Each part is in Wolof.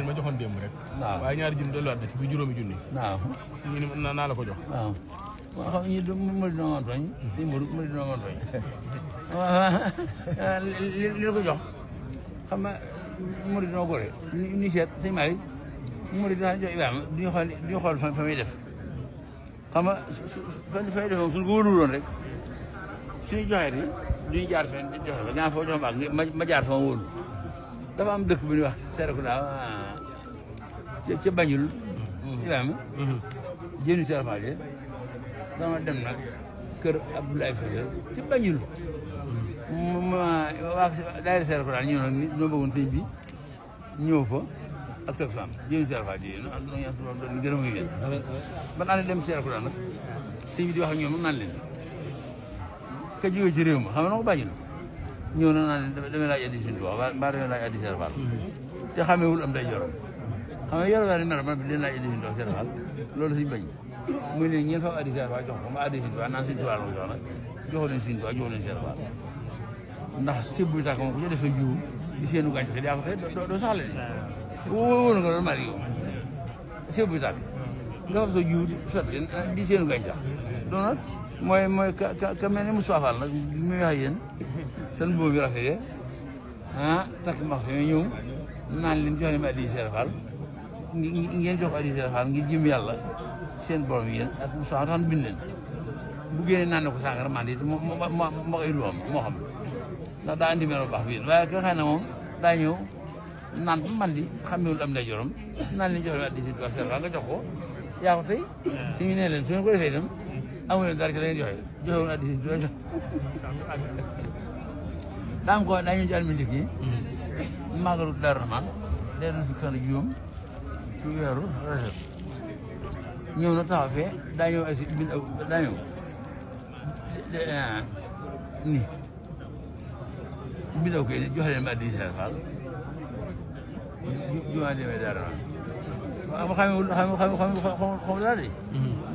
ma joxoon démb rek. waaw waaye ñaari junni delluwaat na ci bi juróomi junni. waaw. ñu ne naa la ko jox. waaw. waaw xam nga du Modou dina ma tooñ. fii Modou dina ma tooñ. waaw li la ko jox xam nga Modou dina ko ni seet sëñ Malick Modou dina jox Ibrahima duñu xool fa muy def xam nga fay def moom suñu ko wóorul rek suñu joxee ni duñu jaar fenn di joxe ba ñaa foo jox ma jaar fa ma wóolu dafa am dëkk bu ñuy wax Serekunda ca Banjul Ibrahima jëni serafal yi dama dem nag kër Abdoulaye Faye ci Banjul waa daayira Serekunda ñëw nag ni ñoo bëggoon sëñ bi ñëw fa ak teg fan jëni serafal yi doon gërëm ngi leen ban ànd dem Serekunda nag sëñ bi di wax ak ñoom naan leen ka jógee ci réew ma xam nga na ko Banjul ñëw na naan damay laaj addi Sëñ Tuubaa mbaa damay laaj addi Sëñ Faal te xamewul am day jorom xam nga yor ni mel man bi leen laaj addi Sëñ Tuubaa Sëñ Faal loolu suñ bañ muy leen ñeen fa addi Sëñ Faal jox ko ma addi Sëñ Tuubaa naan Sëñ Tuubaa la ko jox nag joxu leen Sëñ Tuubaa joxu leen Sëñ Faal ndax sib buy tàkk moom ku ci defee jiwu di seenu gàncax yaa ko te doo saxle di wóor nga doon mari yow sib buy tàkk nga fa soo jiwu sotti di seenu gàncax doonat mooy ka mel ni Moussa Fall nag bi muy wax ak yéen seen boobu bi rafetee takk max fi ñëw naan leen jox leen addi Sëñ Faal ngeen jox addi Sëñ Faal ngir jëm yàlla seen borom yéen ak Moussa tax bind leen bu génnee naan na ko sàngara man it moo koy ruwam moo xam ndax daa andi melo baax fi yéen waaye ka xëy na moom daa ñëw naan ba man di xamewul am day jorom naan leen jox leen addi Sëñ Faal nga jox ko yaa ko tey suñu nee leen su ngeen ko defee itam amuñu dara ci la ñuy joxe woon addi Sëñ Tuubaa daa am ko daañu ci almi ndikk yi màggalu Daaru Rahmaan day doon fukki fan ak juróom ci weeru Rajab ñëw na taxaw fee daa ñëw ay si bind daa ñëw nii bind aw koy joxe leen ma addi Sëñ Faal jumaa demee Daaru Rahmaan xam dara de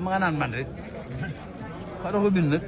ma nga naan man rek xa da ko bind nag